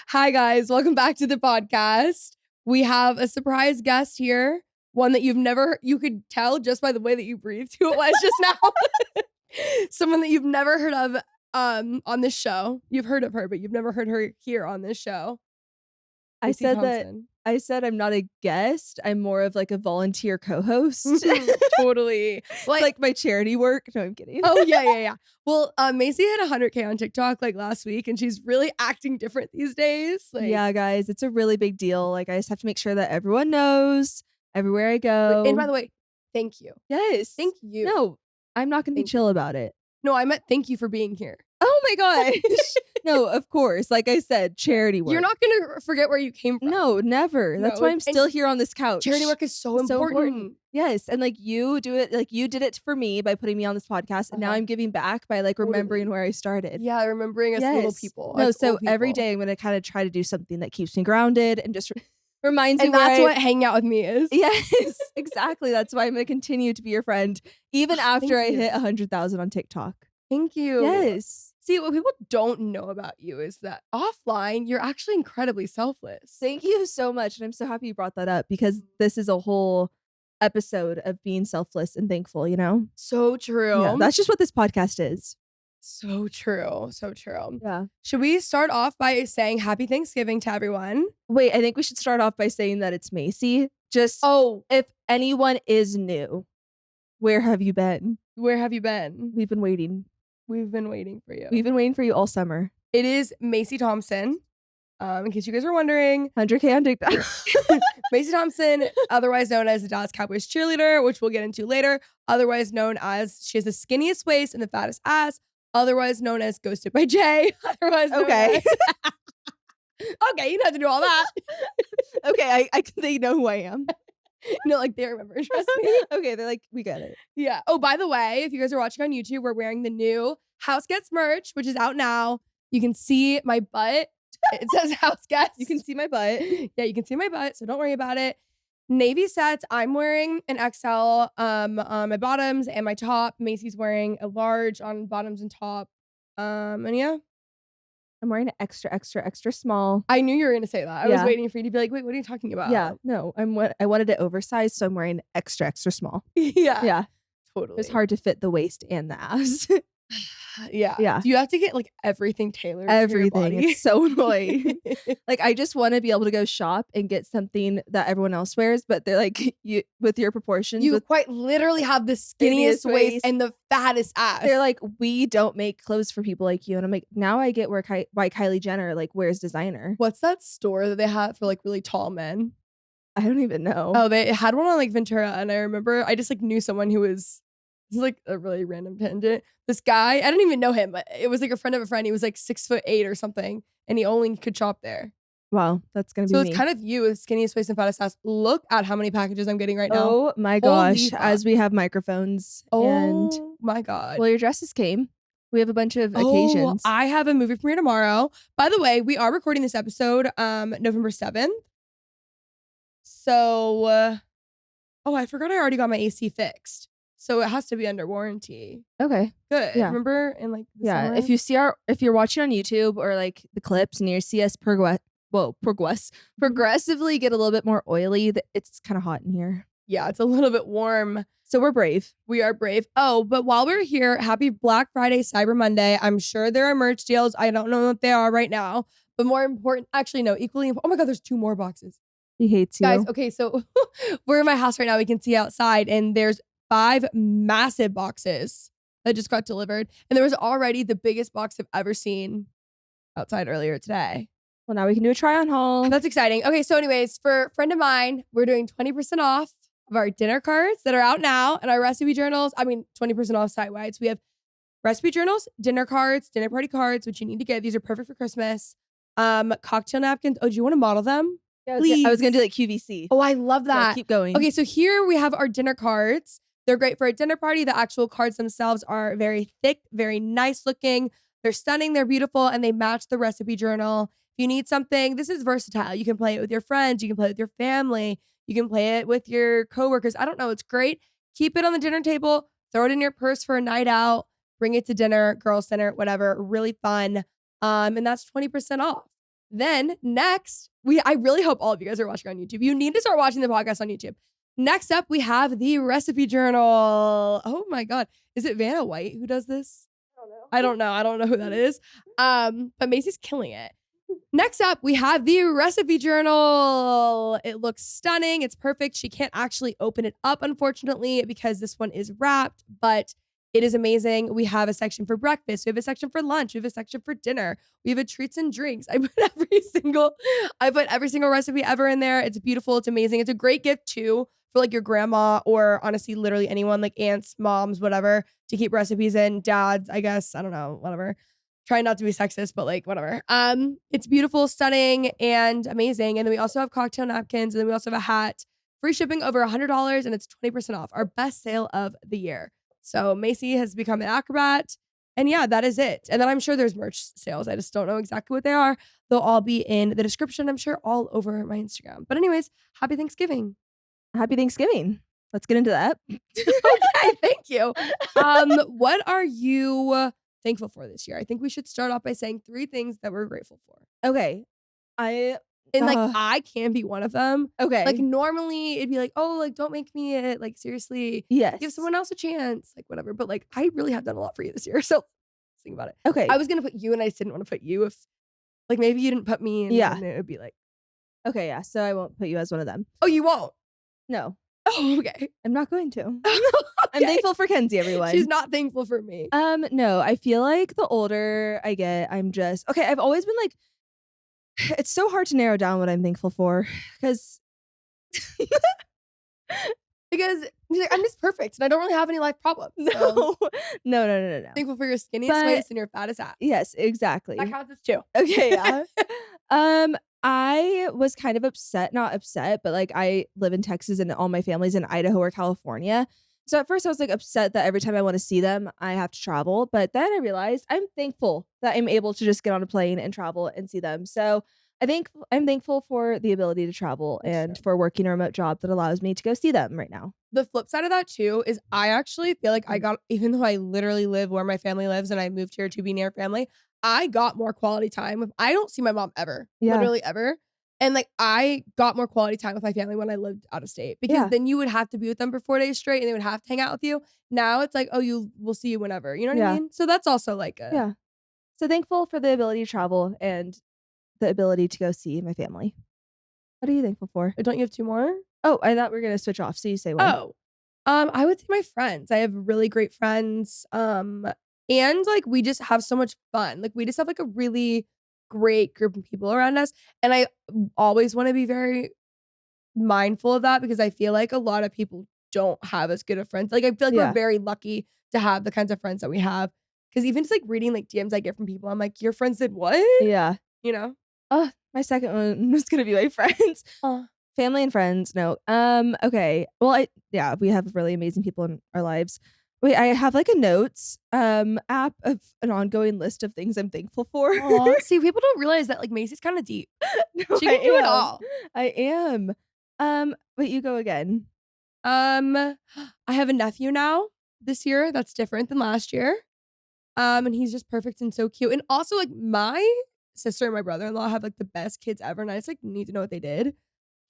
Hi, guys. Welcome back to the podcast. We have a surprise guest here. One that you could tell just by the way that you breathed who it was just now. Someone that you've never heard of on this show. You've heard of her, but you've never heard her here on this show. Macy Thompson. I said I'm not a guest. I'm more of like a volunteer co-host. Totally. Like my charity work. No, I'm kidding. Oh, yeah. Well, Macy hit 100K on TikTok like last week, and she's really acting different these days. Yeah, guys, it's a really big deal. Like, I just have to make sure that everyone knows everywhere I go. And by the way, thank you. Yes. Thank you. No, I'm not going to be chill about it. No, I meant thank you for being here. Oh my gosh. No, of course. Like I said, charity work. You're not going to forget where you came from. No, never. That's why I'm still here on this couch. Charity work is so important. Yes. And like you do it, like you did it for me by putting me on this podcast. And now I'm giving back by like remembering where I started. Yeah, remembering us little people. No, so every day I'm going to kind of try to do something that keeps me grounded and just reminds me. And that's what hanging out with me is. Yes, exactly. That's why I'm going to continue to be your friend even after I hit 100,000 on TikTok. Thank you. Yes. See, what people don't know about you is that offline, you're actually incredibly selfless. Thank you so much. And I'm so happy you brought that up because this is a whole episode of being selfless and thankful, you know? So true. Yeah, that's just what this podcast is. So true. So true. Yeah. Should we start off by saying happy Thanksgiving to everyone? Wait, I think we should start off by saying that it's Macy. Just, if anyone is new, where have you been? Where have you been? We've been waiting. We've been waiting for you. We've been waiting for you all summer. It is Macy Thompson. In case you guys were wondering. 100K on TikTok. Macy Thompson, otherwise known as the Dallas Cowboys cheerleader, which we'll get into later. Otherwise known as she has the skinniest waist and the fattest ass. Otherwise known as Ghosted by Jay. Otherwise known as... Okay, you don't have to do all that. Okay, they know who I am. No, like they remember, trust me. Okay, they're like, we get it. Yeah. Oh, by the way, if you guys are watching on YouTube, we're wearing the new House Guests merch, which is out now. You can see my butt. It says House Guests. You can see my butt. Yeah, you can see my butt, so don't worry about it. Navy sets. I'm wearing an XL on my bottoms and my top. Macy's wearing a large on bottoms and top. And yeah. I'm wearing an extra small. I knew you were going to say that. I was waiting for you to be like, wait, what are you talking about? Yeah, no, I wanted it oversized, so I'm wearing extra small. Yeah. Totally. It's hard to fit the waist and the ass. Yeah. Do you have to get like everything tailored? Everything. It's so annoying. Like, I just want to be able to go shop and get something that everyone else wears, but they're like, you with your proportions. You quite literally have the skinniest waist and the fattest ass. They're like, we don't make clothes for people like you. And I'm like, now I get why Kylie Jenner like wears designer. What's that store that they have for like really tall men? I don't even know. Oh, they had one on like Ventura, and I remember I just like knew someone who was. This is like a really random tangent. This guy, I didn't even know him, but it was like a friend of a friend. He was like 6'8" or something, and he only could shop there. Wow, that's gonna be so it's kind of you with skinniest waist and fattest ass. Look at how many packages I'm getting right now. Oh my gosh! As we have microphones. Oh my god! Well, your dresses came. We have a bunch of occasions. I have a movie premiere tomorrow. By the way, we are recording this episode November 7th. So, I forgot I already got my AC fixed. So it has to be under warranty. Okay. Good. Yeah. Remember in like the summer? If you're watching on YouTube or like the clips and you see us progressively get a little bit more oily, it's kind of hot in here. Yeah, it's a little bit warm. So we're brave. We are brave. Oh, but while we're here, happy Black Friday, Cyber Monday. I'm sure there are merch deals. I don't know what they are right now. But more important, actually, no, equally important. Oh my God, there's 2 more boxes. He hates you. Guys, okay, so we're in my house right now. We can see outside and there's 5 massive boxes that just got delivered. And there was already the biggest box I've ever seen outside earlier today. Well, now we can do a try on haul. That's exciting. Okay, so anyways, for a friend of mine, we're doing 20% off of our dinner cards that are out now and our recipe journals. 20% off site-wide. So we have recipe journals, dinner cards, dinner party cards, which you need to get. These are perfect for Christmas. Cocktail napkins. Oh, do you want to model them? Yeah, please. I was going to do like QVC. Oh, I love that. Yeah, keep going. Okay, so here we have our dinner cards. They're great for a dinner party. The actual cards themselves are very thick, very nice looking. They're stunning, they're beautiful, and they match the recipe journal. If you need something, this is versatile. You can play it with your friends. You can play it with your family. You can play it with your coworkers. I don't know. It's great. Keep it on the dinner table. Throw it in your purse for a night out. Bring it to dinner, girls' dinner, whatever. Really fun. And that's 20% off. Then next, I really hope all of you guys are watching on YouTube. You need to start watching the podcast on YouTube. Next up, we have the recipe journal. Oh my God. Is it Vanna White who does this? I don't know. I don't know who that is. But Macy's killing it. Next up, we have the recipe journal. It looks stunning. It's perfect. She can't actually open it up, unfortunately, because this one is wrapped, but it is amazing. We have a section for breakfast. We have a section for lunch. We have a section for dinner. We have a treats and drinks. I put every single recipe ever in there. It's beautiful. It's amazing. It's a great gift too for like your grandma or honestly, literally anyone, like aunts, moms, whatever, to keep recipes in. Dads, I guess. I don't know, whatever. Try not to be sexist, but like whatever. It's beautiful, stunning, and amazing. And then we also have cocktail napkins, and then we also have a hat. Free shipping over $100, and it's 20% off. Our best sale of the year. So Macy has become an acrobat. And yeah, that is it. And then I'm sure there's merch sales. I just don't know exactly what they are. They'll all be in the description, I'm sure, all over my Instagram. But anyways, happy Thanksgiving. Happy Thanksgiving. Let's get into that. Okay, thank you. What are you thankful for this year? I think we should start off by saying 3 things that we're grateful for. Okay. I can be one of them. Okay. Like normally it'd be like, oh, like don't make me it. Like seriously, yes. give someone else a chance. Like whatever. But like I really have done a lot for you this year. So let's think about it. Okay. I was gonna put you and I just didn't want to put you if like maybe you didn't put me and yeah. it would be like. Okay, yeah. So I won't put you as one of them. Oh, you won't? No. Oh, okay. I'm not going to. Okay. I'm thankful for Kenzie, everyone. She's not thankful for me. No, I feel like the older I get, I'm just okay. I've always been like, it's so hard to narrow down what I'm thankful for because I'm just perfect and I don't really have any life problems. So. No. Thankful for your skinniest waist and your fattest ass. Yes, exactly. That counts as 2. Okay, yeah. I was kind of not upset, but like I live in Texas and all my family's in Idaho or California. So at first I was like upset that every time I want to see them, I have to travel. But then I realized I'm thankful that I'm able to just get on a plane and travel and see them. So I think I'm thankful for the ability to travel and for working a remote job that allows me to go see them right now. The flip side of that too is I actually feel like even though I literally live where my family lives and I moved here to be near family, I got more quality time. I don't see my mom ever, literally ever. And like I got more quality time with my family when I lived out of state because then you would have to be with them for 4 days straight and they would have to hang out with you. Now it's like, oh, we'll see you whenever. You know what I mean? So that's also like So thankful for the ability to travel and the ability to go see my family. What are you thankful for? Don't you have 2 more? Oh, I thought we were gonna switch off. So you say one. Oh, I would say my friends. I have really great friends. And like we just have so much fun. Like we just have like a really great group of people around us. And I always want to be very mindful of that because I feel like a lot of people don't have as good of friends. Like I feel like we're very lucky to have the kinds of friends that we have. Because even just like reading like DMs I get from people, I'm like, your friends did what? Yeah. You know? Oh, my second one was gonna be my friends. Family and friends. No. Okay. Well, we have really amazing people in our lives. Wait, I have like a notes app of an ongoing list of things I'm thankful for. See, people don't realize that like Macy's kind of deep. No, she can do it all. I am. Wait, you go again. I have a nephew now this year that's different than last year. And he's just perfect and so cute. And also like my sister and my brother-in-law have like the best kids ever, and I just like need to know what they did.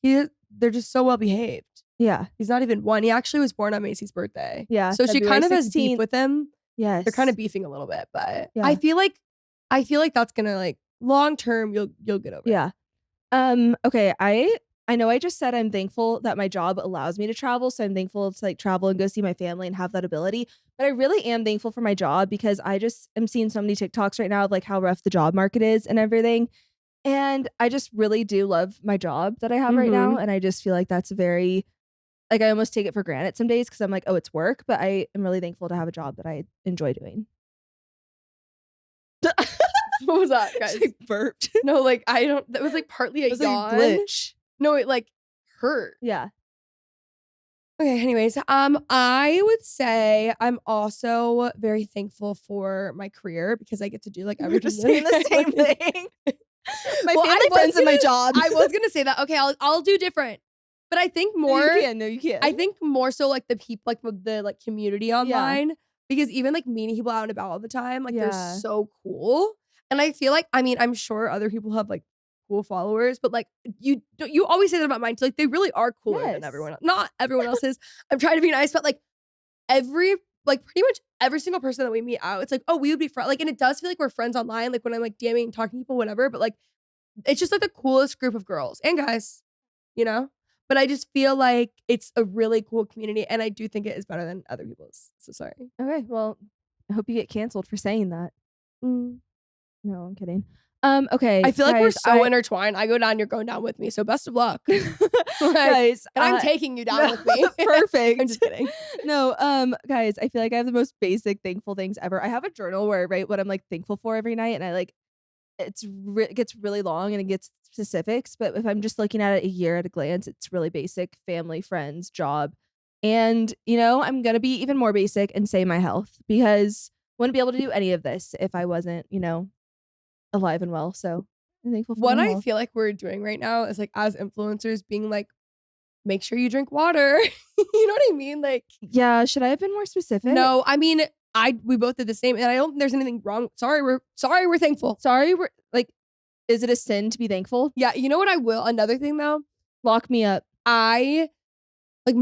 They're just so well behaved. Yeah. He's not even 1. He actually was born on Macy's birthday. Yeah. So she kind of has beef with him. Yes. They're kind of beefing a little bit, but I feel like that's gonna like long term you'll get over it. Yeah. Okay. I know I just said I'm thankful that my job allows me to travel. So I'm thankful to like travel and go see my family and have that ability. But I really am thankful for my job because I just am seeing so many TikToks right now of like how rough the job market is and everything. And I just really do love my job that I have right now. And I just feel like that's very, like I almost take it for granted some days because I'm like, oh, it's work. But I am really thankful to have a job that I enjoy doing. What was that, guys? She burped. No, like that was like partly a yawn. Glitch. No, it like hurt. Yeah. Okay, anyways, I would say I'm also very thankful for my career because I get to do like everything. We're just saying the same thing. My family, friends, and my job. I was gonna say that. Okay, I'll do different. But I think more. No, you can't. I think more so like the people, like the like community online, because even like meeting people out and about all the time, like they're so cool. And I feel like, I mean, I'm sure other people have like cool followers, but like you always say that about mine too. Like they really are cooler than Yes. everyone else. Not everyone else's. I'm trying to be nice, but like pretty much every single person that we meet out, it's like, oh, we would be friends. Like, and it does feel like we're friends online, like when I'm like DMing and talking to people, whatever. But like, it's just like the coolest group of girls and guys, you know? But I just feel like it's a really cool community, and I do think it is better than other people's. So sorry. Okay, well, I hope you get canceled for saying that. Mm. No, I'm kidding. Okay, I feel like we're guys, so intertwined. I go down, you're going down with me. So best of luck. Like, guys, and I'm taking you down with me. perfect. I'm just kidding. No, guys, I feel like I have the most basic thankful things ever. I have a journal where I write what I'm like thankful for every night, and I like it gets really long and it gets specifics. But if I'm just looking at it a year at a glance, it's really basic: family, friends, job, and I'm gonna be even more basic and say my health, because I wouldn't be able to do any of this if I wasn't, alive and well. So I'm thankful for What my I health. feel like we're doing right now is like as influencers being like, make sure you drink water. You know what I mean? Like, Yeah, should I have been more specific? no, I mean, we both did the same, and I don't think there's anything wrong. Sorry, we're thankful. Sorry, we're like, is it a sin to be thankful? Yeah, you know what I will? Another thing though, Lock me up. I like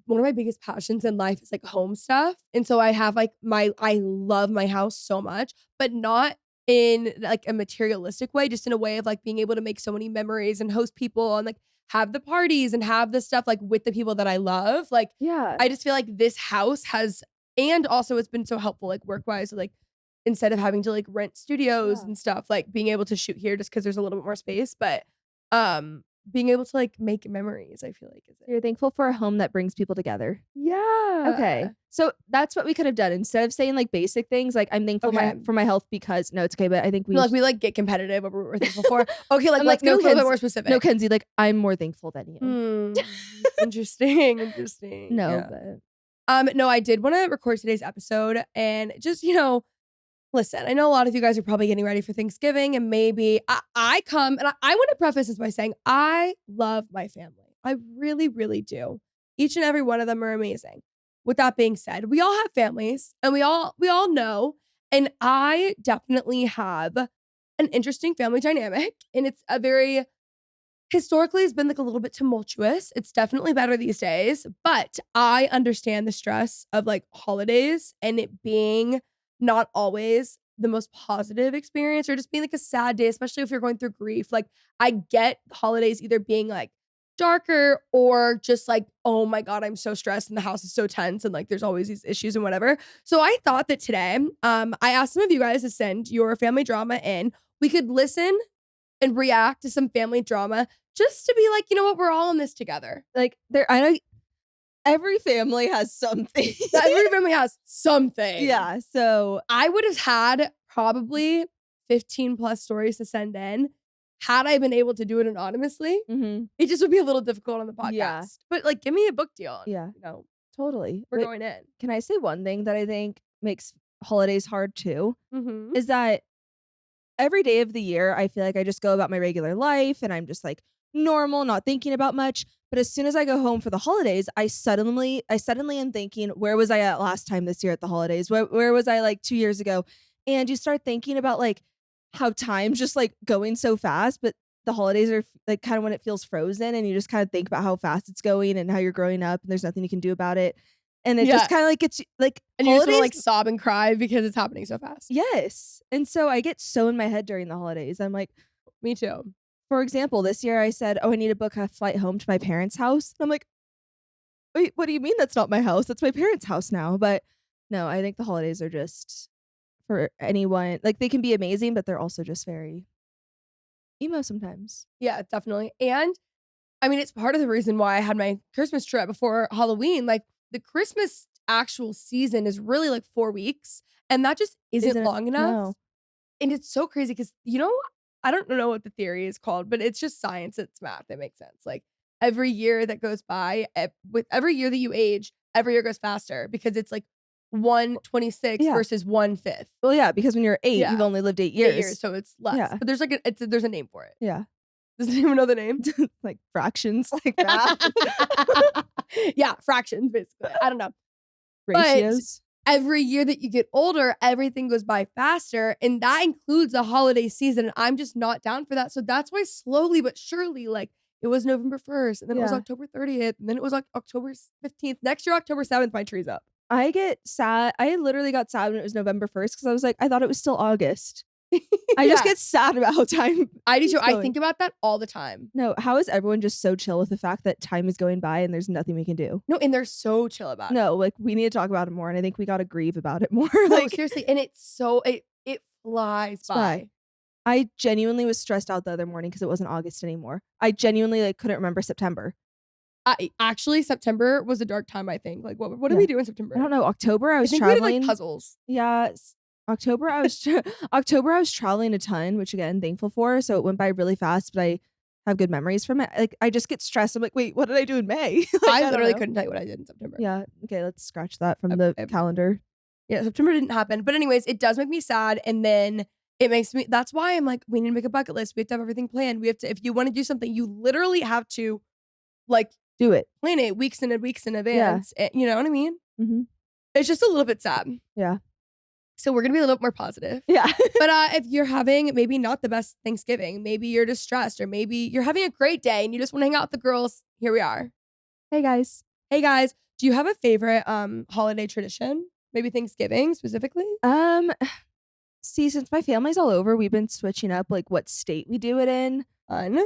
one of my biggest passions in life is like home stuff. And so I have like I love my house so much, but not in like a materialistic way, just in a way of like being able to make so many memories and host people and like have the parties and have the stuff like with the people that I love. Like Yeah. I just feel like this house has, and also it's been so helpful like work-wise, like instead of having to like rent studios Yeah. and stuff, like being able to shoot here just because there's a little bit more space. But being able to like make memories, I feel like is it. You're thankful for a home that brings people together. Yeah. Okay. So that's what we could have done. Instead of saying like basic things, like I'm thankful Okay. for my health, because no, it's okay, but I think we No, like we like get competitive over what we're thankful for. Okay, like I'm let's like, no, get a little bit Kenzie- more specific. no, Kenzie, like I'm more thankful than you. Interesting. No, Yeah. but No, I did want to record today's episode and just, listen, I know a lot of you guys are probably getting ready for Thanksgiving, and maybe I come, and I want to preface this by saying I love my family. I really, really do. Each and every one of them are amazing. With that being said, we all have families, and we all know, and I definitely have an interesting family dynamic, and it's a very historically has been like a little bit tumultuous. It's definitely better these days, but I understand the stress of like holidays and it being not always the most positive experience, or just being like a sad day, especially if you're going through grief. Like I get holidays either being like darker or just like, oh my God, I'm so stressed and the house is so tense and like there's always these issues and whatever. So I thought that today, I asked some of you guys to send your family drama in. We could listen and react to some family drama just to be like, you know what, we're all in this together. like I know every family has something. Every family has something. Yeah. So I would have had probably 15 plus stories to send in had I been able to do it anonymously. It just would be a little difficult on the podcast. Yeah. But like, give me a book deal. Yeah. Totally. We're Wait, going in. Can I say one thing that I think makes holidays hard too? Mm-hmm. Is that every day of the year, I feel like I just go about my regular life and I'm just like normal, not thinking about much. But as soon as I go home for the holidays, I suddenly am thinking, where was I at last time this year at the holidays? Where was I like 2 years ago? And you start thinking about like how time's just like going so fast, but the holidays are like kind of when it feels frozen, and you just kind of think about how fast it's going and how you're growing up and there's nothing you can do about it. And it just kind of like gets like, and you just holidays, want to like sob and cry because it's happening so fast. yes. And so I get so in my head during the holidays. I'm like, Me too. for example, this year I said, oh, I need to book a flight home to my parents' house. And I'm like, wait, what do you mean that's not my house? That's my parents' house now. But no, I think the holidays are just for anyone. Like they can be amazing, but they're also just very emo sometimes. Yeah, definitely. And I mean, it's part of the reason why I had my Christmas trip before Halloween. Like the Christmas actual season is really like 4 weeks, and that just isn't long enough. No. And it's so crazy because, I don't know what the theory is called, but it's just science. It's math. It makes sense. Like every year that goes by, with every year that you age, every year goes faster because it's like 1/26 Yeah. versus 1/5. Well, yeah, because when you're 8, Yeah. you've only lived 8 8 years. years, so it's less. Yeah. But there's like there's a name for it. Yeah. Does anyone know the name? Like fractions, like that. Yeah, fractions, basically. I don't know. Ratios. every year that you get older, everything goes by faster. And that includes the holiday season. And I'm just not down for that. So that's why slowly but surely, like, it was November 1st, and then it was Yeah. October 30th, and then it was like October 15th. Next year, October 7th, my tree's up. I get sad. I literally got sad when it was November 1st because I was like, I thought it was still August. I just get sad about how time. I do too. is I going. think about that all the time. No, how is everyone just so chill with the fact that time is going by and there's nothing we can do? No, and they're so chill about it. No, like we need to talk about it more, and I think we got to grieve about it more. No, like seriously, and it's so it flies by. I genuinely was stressed out the other morning because it wasn't August anymore. I genuinely like couldn't remember September. Actually, September was a dark time. I think. Like, what did we do in September? I don't know. October, I was think traveling. we did, like, puzzles. Yeah, October, I was October, I was traveling a ton, which again, thankful for. So it went by really fast, but I have good memories from it. Like, I just get stressed. I'm like, wait, what did I do in May? I literally couldn't tell you what I did in September. Yeah. Okay, let's scratch that from the calendar. Yeah, September didn't happen. But anyways, it does make me sad, and then it makes me. That's why I'm like, we need to make a bucket list. We have to have everything planned. We have to. If you want to do something, you literally have to, like, do it. Plan it weeks in advance. Yeah. You know what I mean? Mm-hmm. It's just a little bit sad. Yeah. So we're gonna be a little bit more positive. Yeah. But if you're having maybe not the best Thanksgiving, maybe you're distressed, or maybe you're having a great day and you just want to hang out with the girls, here we are. Hey guys. Hey guys. Do you have a favorite holiday tradition? Maybe Thanksgiving specifically? See, since my family's all over, we've been switching up like what state we do it in. Fun.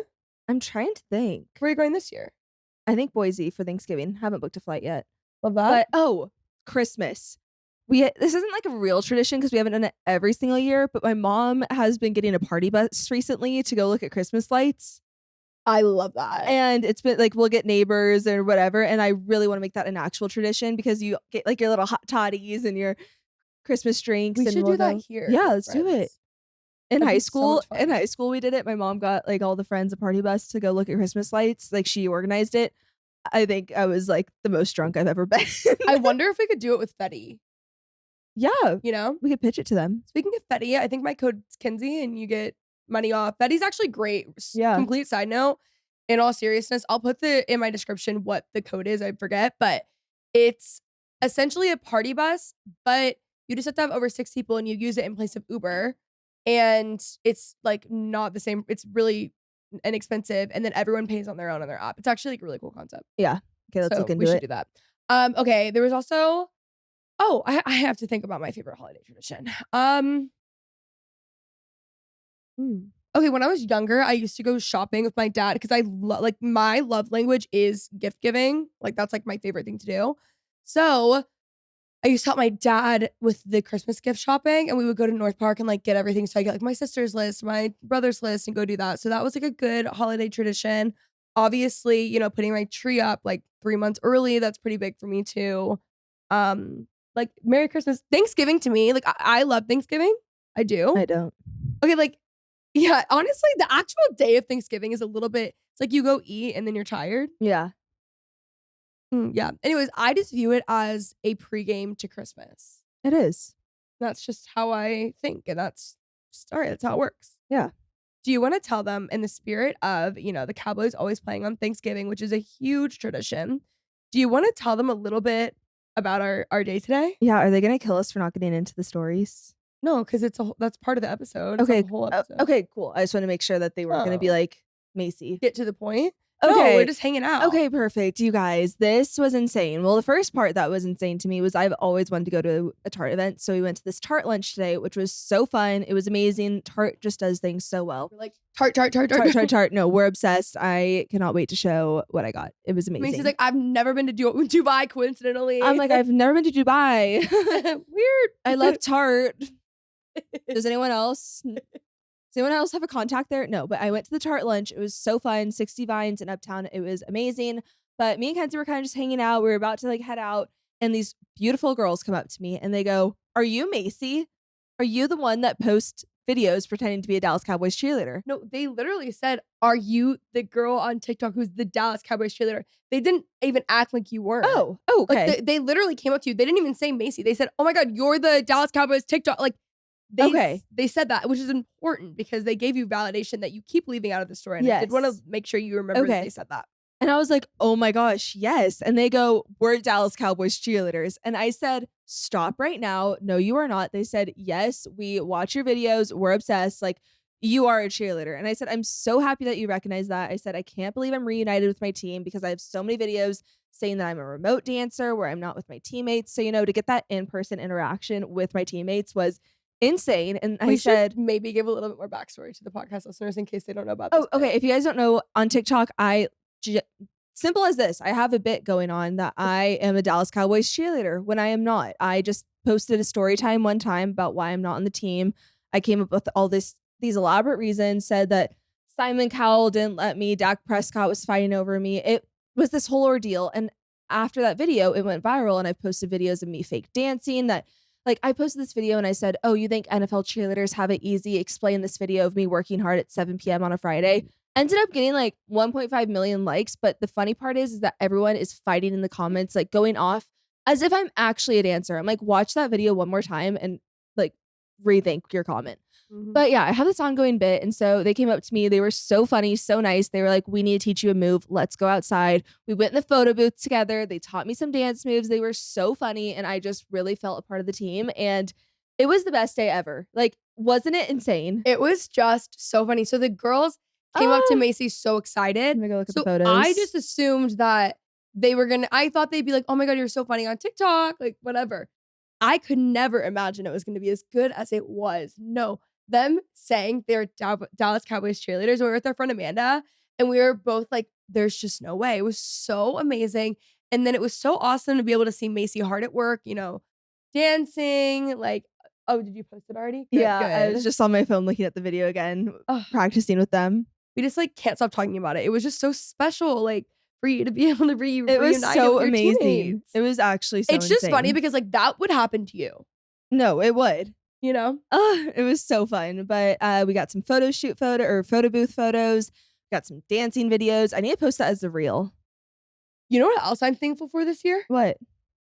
I'm trying to think. Where are you going this year? I think Boise for Thanksgiving. Haven't booked a flight yet. Love that. But Christmas. This isn't like a real tradition because we haven't done it every single year, but my mom has been getting a party bus recently to go look at Christmas lights. I love that. And it's been like, we'll get neighbors or whatever. And I really want to make that an actual tradition because you get like your little hot toddies and your Christmas drinks. We and should do that here. Yeah, let's do it. In high school, we did it. My mom got like all the friends a party bus to go look at Christmas lights. Like she organized it. I think I was like the most drunk I've ever been. I wonder if we could do it with Fetty. Yeah. You know? We could pitch it to them. Speaking of Fetty, I think my code's Kenzie and you get money off. Fetty's actually great. Yeah. Complete side note. In all seriousness, I'll put in my description what the code is. I forget, but it's essentially a party bus, but you just have to have over 6 people and you use it in place of Uber. And it's like not the same. It's really inexpensive. And then everyone pays on their own on their app. It's actually like a really cool concept. Yeah. Okay, let's look into it. We should do that. Okay, there was also I have to think about my favorite holiday tradition. Okay, when I was younger, I used to go shopping with my dad because I like my love language is gift giving. Like that's like my favorite thing to do. So I used to help my dad with the Christmas gift shopping, and we would go to North Park and like get everything. So I get like my sister's list, my brother's list, and go do that. So that was like a good holiday tradition. Obviously, you know, putting my tree up like 3 months early, that's pretty big for me too. Like Merry Christmas. Thanksgiving to me, like I love Thanksgiving. I do. I don't. Okay, like, yeah, honestly, the actual day of Thanksgiving is a little bit, it's like you go eat and then you're tired. Yeah. Yeah. Anyways, I just view it as a pregame to Christmas. It is. That's just how I think. And that's how it works. Yeah. Do you want to tell them in the spirit of, you know, the Cowboys always playing on Thanksgiving, which is a huge tradition. Do you want to tell them a little bit about our day today? Yeah. Are they going to kill us for not getting into the stories? No, because that's part of the episode. Okay. It's a whole episode. Okay, cool. I just want to make sure that they weren't going to be like Macy. Get to the point. Okay. No, we're just hanging out. Okay, perfect. You guys, this was insane. Well, the first part that was insane to me was I've always wanted to go to a Tarte event. So we went to this Tarte lunch today, which was so fun. It was amazing. Tarte just does things so well. We're like, Tarte. No, we're obsessed. I cannot wait to show what I got. It was amazing. Macy's like, I've never been to Dubai, coincidentally. I'm like, I've never been to Dubai. Weird. I love Tarte. Does anyone else have a contact there? No, but I went to the Tarte lunch. It was so fun. 60 Vines in Uptown. It was amazing. But me and Kenzie were kind of just hanging out. We were about to like head out, and these beautiful girls come up to me and they go, "Are you Macy? Are you the one that posts videos pretending to be a Dallas Cowboys cheerleader?" No, they literally said, "Are you the girl on TikTok who's the Dallas Cowboys cheerleader?" They didn't even act like you were. Oh, okay. Like they literally came up to you. They didn't even say Macy. They said, "Oh my God, you're the Dallas Cowboys TikTok." Like, they said that, which is important because they gave you validation that you keep leaving out of the story. And I did want to make sure you remember that they said that. And I was like, oh my gosh, yes. And they go, we're Dallas Cowboys cheerleaders. And I said, stop right now. No, you are not. They said, yes, we watch your videos. We're obsessed. Like, you are a cheerleader. And I said, I'm so happy that you recognize that. I said, I can't believe I'm reunited with my team because I have so many videos saying that I'm a remote dancer where I'm not with my teammates. So, to get that in-person interaction with my teammates was insane. And I said, should maybe give a little bit more backstory to the podcast listeners in case they don't know about oh, this. okay. If you guys don't know, on TikTok, simple as this, I have a bit going on that I am a Dallas Cowboys cheerleader when I am not. I just posted a story time one time about why I'm not on the team. I came up with all these elaborate reasons, said that Simon Cowell didn't let me, Dak Prescott was fighting over me. It was this whole ordeal. And after that video, it went viral, and I've posted videos of me fake dancing that, like, I posted this video and I said, oh, you think NFL cheerleaders have it easy? Explain this video of me working hard at 7 p.m. on a Friday. Ended up getting like 1.5 million likes. But the funny part is that everyone is fighting in the comments, like going off as if I'm actually a dancer. I'm like, watch that video one more time and like rethink your comment. But yeah, I have this ongoing bit. And so they came up to me. They were so funny, so nice. They were like, we need to teach you a move. Let's go outside. We went in the photo booth together. They taught me some dance moves. They were so funny. And I just really felt a part of the team. And it was the best day ever. Like, wasn't it insane? It was just so funny. So the girls came up to Macy so excited. Let me go look at So the photos. I just assumed that they were I thought they'd be like, oh my God, you're so funny on TikTok, like whatever. I could never imagine it was going to be as good as it was. No, them saying they're Dallas Cowboys cheerleaders. We were with our friend Amanda, and we were both like, there's just no way. It was so amazing. And then it was so awesome to be able to see Macy hard at work, dancing. Like, oh, did you post it already? Good, yeah, good. I was just on my phone looking at the video again, practicing with them. We just like can't stop talking about it. It was just so special, like for you to be able to reunite. It was so with your amazing. teammates. It was actually so It's just insane. funny because like that would happen to you. No, it would. It was so fun. But we got some photo booth photos. Got some dancing videos. I need to post that as a reel. You know what else I'm thankful for this year? What?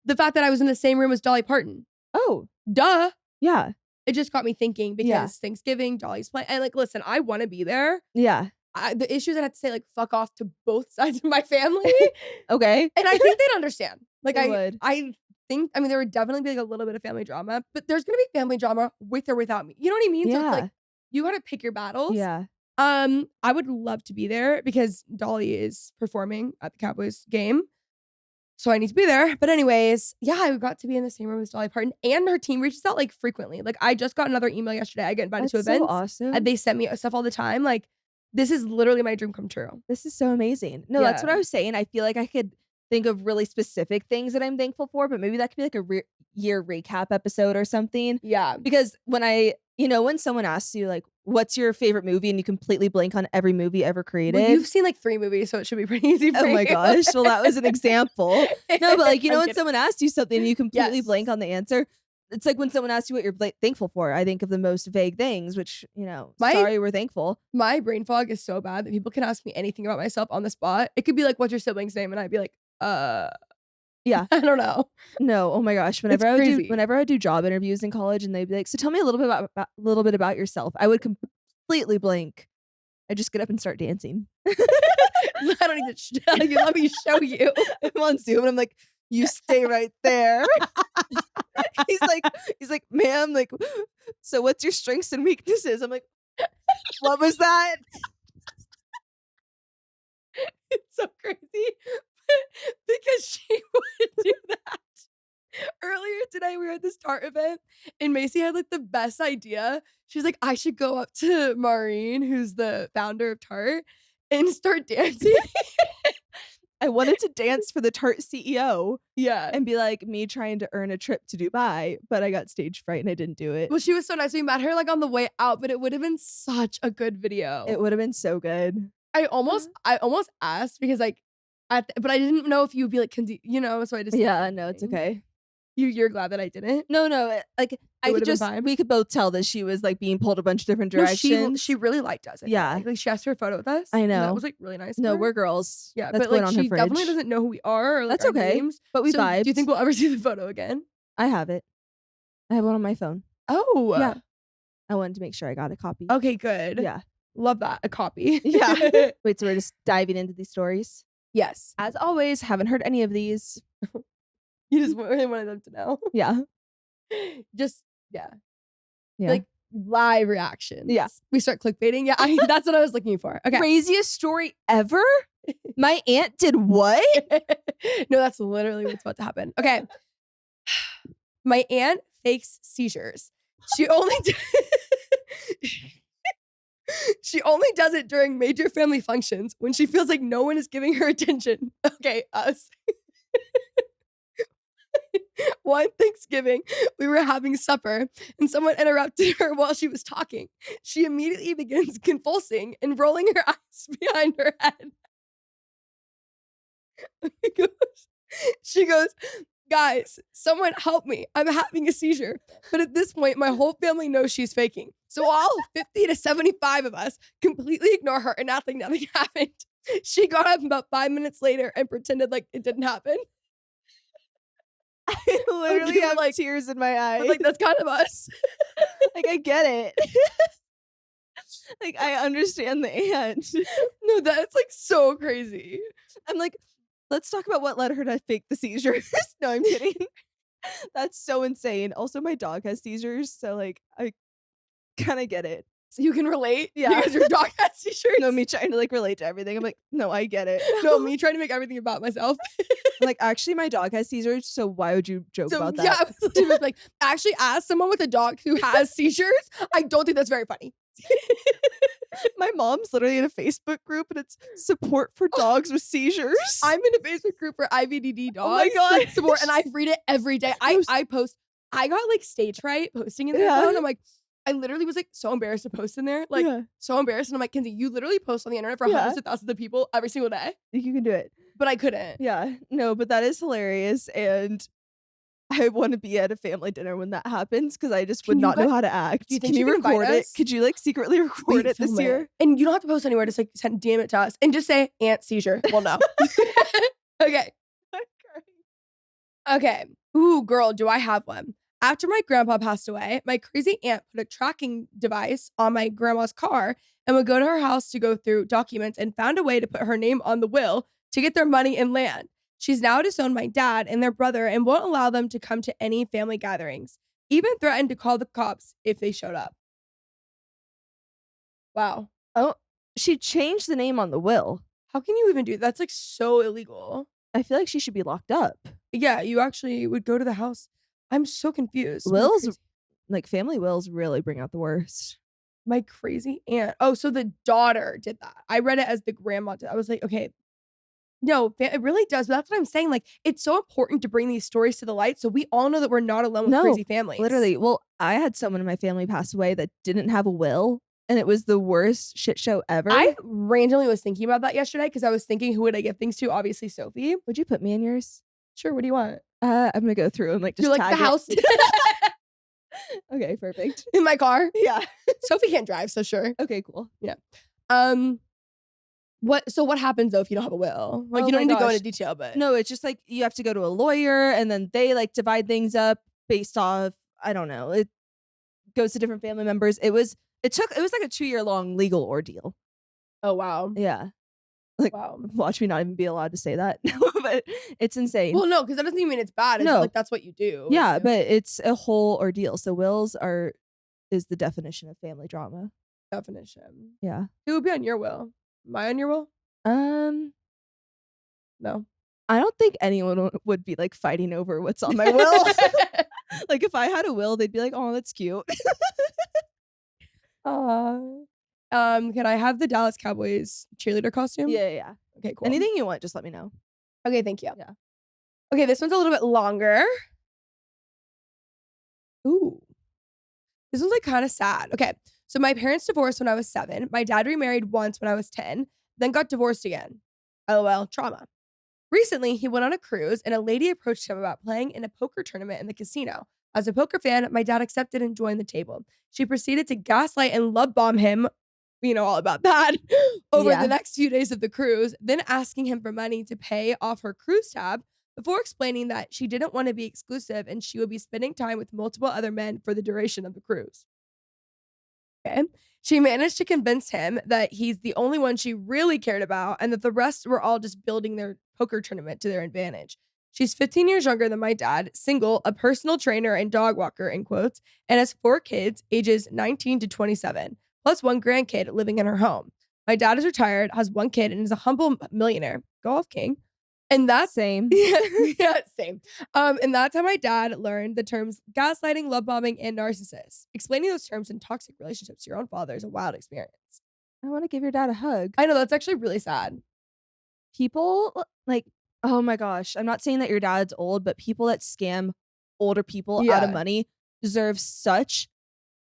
The fact that I was in the same room as Dolly Parton. Oh, duh. Yeah. It just got me thinking because Thanksgiving, Dolly's playing. And like, listen, I want to be there. Yeah. The issues I had to say like fuck off to both sides of my family. Okay. And I think they'd understand. Like I think, there would definitely be like a little bit of family drama, but there's going to be family drama with or without me. You know what I mean? Yeah. So it's like, you got to pick your battles. Yeah. I would love to be there because Dolly is performing at the Cowboys game. So I need to be there. But anyways, yeah, I got to be in the same room as Dolly Parton, and her team reaches out like frequently. Like I just got another email yesterday. I get invited to events. So awesome. And they send me stuff all the time. Like this is literally my dream come true. This is so amazing. No, that's what I was saying. I feel like I could think of really specific things that I'm thankful for, but maybe that could be like a year recap episode or something. Yeah. Because when when someone asks you like, what's your favorite movie, and you completely blank on every movie ever created. Well, you've seen like 3 movies, so it should be pretty easy for you. Oh my gosh. Well, that was an example. No, but like, when kidding. someone asks you something and you completely blank on the answer, it's like when someone asks you what you're thankful for, I think of the most vague things, which, sorry, we're thankful. My brain fog is so bad that people can ask me anything about myself on the spot. It could be like, what's your sibling's name? And I'd be like, yeah, I don't know. No, oh my gosh. Whenever I would do job interviews in college, and they'd be like, so tell me a little bit about yourself, I would completely blank. I just get up and start dancing. I don't need to tell you. Let me show you. I'm on Zoom and I'm like, you stay right there. He's like, ma'am, like, so what's your strengths and weaknesses? I'm like, what was that? It's so crazy because she would do that. Earlier today, we were at this Tarte event, and Macy had like the best idea. She's like, I should go up to Maureen, who's the founder of Tarte, and start dancing. I wanted to dance for the Tarte CEO. Yeah. And be like me trying to earn a trip to Dubai, but I got stage fright and I didn't do it. Well, she was so nice. We met her like on the way out, but it would have been such a good video. It would have been so good. I almost asked because like, but I didn't know if you would be like, Kenzie, so I just. Yeah, no, it's okay. You're glad that I didn't? No, we could both tell that she was like being pulled a bunch of different directions. No, she really liked us. Like she asked for a photo with us. I know. That was like really nice. No, we're girls. Yeah, that's but like on she her fridge. definitely doesn't know who we are. Or, like, that's okay. Names. But we vibed. Do you think we'll ever see the photo again? I have it. I have one on my phone. Oh. Yeah. I wanted to make sure I got a copy. Okay, good. Yeah. Love that. A copy. Yeah. Wait, so we're just diving into these stories? Yes. As always, haven't heard any of these. You just really wanted them to know. Yeah. Just, yeah. Yeah. Like live reactions. Yeah. We start clickbaiting. Yeah, that's what I was looking for. Okay. Craziest story ever? My aunt did what? No, that's literally what's about to happen. Okay. My aunt fakes seizures. She only she only does it during major family functions when she feels like no one is giving her attention. Okay, us. One Thanksgiving, we were having supper and someone interrupted her while she was talking. She immediately begins convulsing and rolling her eyes behind her head. She goes, guys, someone help me. I'm having a seizure. But at this point, my whole family knows she's faking. So all 50 to 75 of us completely ignore her and act like nothing happened. She got up about 5 minutes later and pretended like it didn't happen. I literally have like tears in my eyes. Like, that's kind of us. Like, I get it. Like, I understand the aunt. No, that's like so crazy. I'm like, let's talk about what led her to fake the seizures. No, I'm kidding. That's so insane. Also, my dog has seizures, so like, I kind of get it. So you can relate? Yeah. Because your dog has seizures? No, me trying to like relate to everything. I'm like, no, I get it. No, me trying to make everything about myself. I'm like, actually, my dog has seizures, so why would you joke about that? Yeah, I was literally like, actually, as someone with a dog who has seizures, I don't think that's very funny. My mom's literally in a Facebook group and it's support for dogs with seizures. I'm in a Facebook group for IVDD dogs. Oh my God. Support, and I read it every day. I post. I got like stage fright posting in there. Yeah. And I'm like, I literally was like so embarrassed to post in there. Like, so embarrassed. And I'm like, Kenzie, you literally post on the internet for hundreds of thousands of people every single day. You can do it. But I couldn't. Yeah. No, but that is hilarious. And I want to be at a family dinner when that happens because I just would not know how to act. Do you think can you you can record invite it? us? Could you like secretly record it this year? And you don't have to post anywhere. Just like DM it to us and just say aunt seizure. We'll know. Okay. Okay. Ooh, girl, do I have one? After my grandpa passed away, my crazy aunt put a tracking device on my grandma's car and would go to her house to go through documents and found a way to put her name on the will to get their money and land. She's now disowned my dad and their brother and won't allow them to come to any family gatherings. Even threatened to call the cops if they showed up. Wow. Oh, she changed the name on the will. How can you even do that? That's like so illegal. I feel like she should be locked up. Yeah, you actually would go to the house. I'm so confused. Wills, like family wills really bring out the worst. My crazy aunt. Oh, so the daughter did that. I read it as the grandma did. I was like, okay. No, it really does. But that's what I'm saying. Like, it's so important to bring these stories to the light so we all know that we're not alone with crazy families. Literally. Well, I had someone in my family pass away that didn't have a will, and it was the worst shit show ever. I randomly was thinking about that yesterday because I was thinking, who would I give things to? Obviously, Sophie. Would you put me in yours? Sure. What do you want? I'm gonna go through and like just do like tag the house. Okay, perfect. In my car. Yeah. Sophie can't drive, so sure. Okay, cool. Yeah. What happens though if you don't have a will? Like, Oh you don't my need to go gosh. into detail, but No, it's just like you have to go to a lawyer and then they like divide things up based off, I don't know. It goes to different family members. It was like a 2-year-long legal ordeal. Oh wow. Yeah. Like, wow. Watch me not even be allowed to say that. But it's insane. Well, no, because that doesn't even mean it's bad. It's No. just like that's what you do. Yeah, but it's a whole ordeal. So wills is the definition of family drama. Definition. Yeah. Who would be on your will? Am I on your will? No. I don't think anyone would be like fighting over what's on my will. Like if I had a will, they'd be like, "Oh, that's cute." Can I have the Dallas Cowboys cheerleader costume? Yeah. Okay, cool. Anything you want, just let me know. Okay, thank you. Yeah. Okay, this one's a little bit longer. Ooh. This one's like kind of sad. Okay, so my parents divorced when I was 7. My dad remarried once when I was 10, then got divorced again. LOL, trauma. Recently, he went on a cruise and a lady approached him about playing in a poker tournament in the casino. As a poker fan, my dad accepted and joined the table. She proceeded to gaslight and love bomb him, you know all about that, over the next few days of the cruise, then asking him for money to pay off her cruise tab before explaining that she didn't want to be exclusive and she would be spending time with multiple other men for the duration of the cruise. Okay. She managed to convince him that he's the only one she really cared about and that the rest were all just building their poker tournament to their advantage. She's 15 years younger than my dad, single, a personal trainer and dog walker, in quotes, and has 4 kids, ages 19 to 27, plus 1 grandkid living in her home. My dad is retired, has 1 kid, and is a humble millionaire. Go off, king. And that's Same. yeah, same. And that's how my dad learned the terms gaslighting, love bombing, and narcissist. Explaining those terms in toxic relationships to your own father is a wild experience. I want to give your dad a hug. I know, that's actually really sad. People like, oh my gosh, I'm not saying that your dad's old, but people that scam older people out Yeah. of money deserve such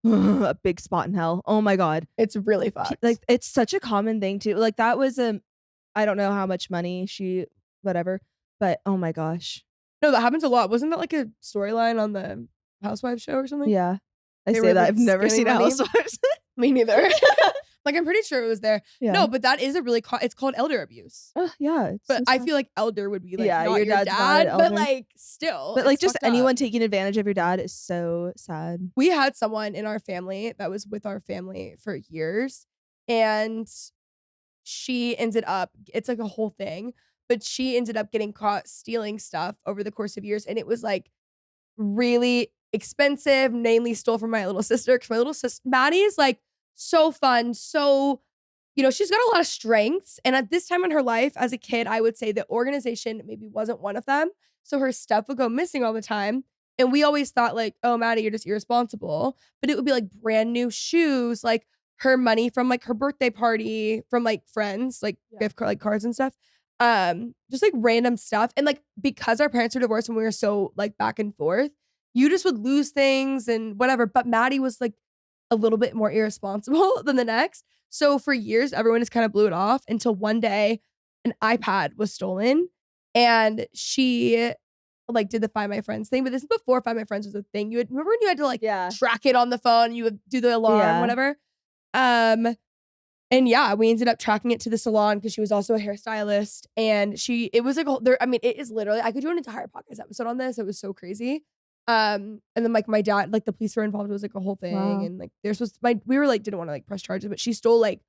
a big spot in hell. Oh my God. It's really fucked. Like, it's such a common thing too. Like, that was I don't know how much money she, whatever, but oh my gosh. No, that happens a lot. Wasn't that like a storyline on the Housewives show or something? Yeah. I They say were, that. like, I've never skinny seen money. Housewives. Me neither. Like, I'm pretty sure it was there. Yeah. No, but that is a really, it's called elder abuse. Yeah. It's But so I sad. feel like elder would be like, Yeah, not your your dad's not dad, an but elder. like still. But like, it's just fucked up. anyone taking advantage of your dad is so sad. We had someone in our family that was with our family for years, and she ended up, it's like a whole thing, but she ended up getting caught stealing stuff over the course of years, and it was like really expensive, mainly stole from my little sister, because my little sister, Maddie, is like so fun, so, you know, she's got a lot of strengths, and at this time in her life, as a kid, I would say that organization maybe wasn't one of them, so her stuff would go missing all the time. And we always thought like, oh, Maddie, you're just irresponsible. But it would be like brand new shoes, like her money from like her birthday party, from like friends, like gift card, like cards and stuff. Just like random stuff. And like, because our parents were divorced and we were so like back and forth, you just would lose things and whatever. But Maddie was like a little bit more irresponsible than the next. So for years, everyone just kind of blew it off until one day an iPad was stolen and she like did the Find My Friends thing, but this is before Find My Friends was a thing. You would remember when you had to like track it on the phone, you would do the alarm, whatever. And yeah, we ended up tracking it to the salon because she was also a hairstylist, and it was like I mean, it is literally, I could do an entire podcast episode on this. It was so crazy. And then like my dad, like the police were involved. It was like a whole thing, and like we were like didn't want to like press charges, but she stole like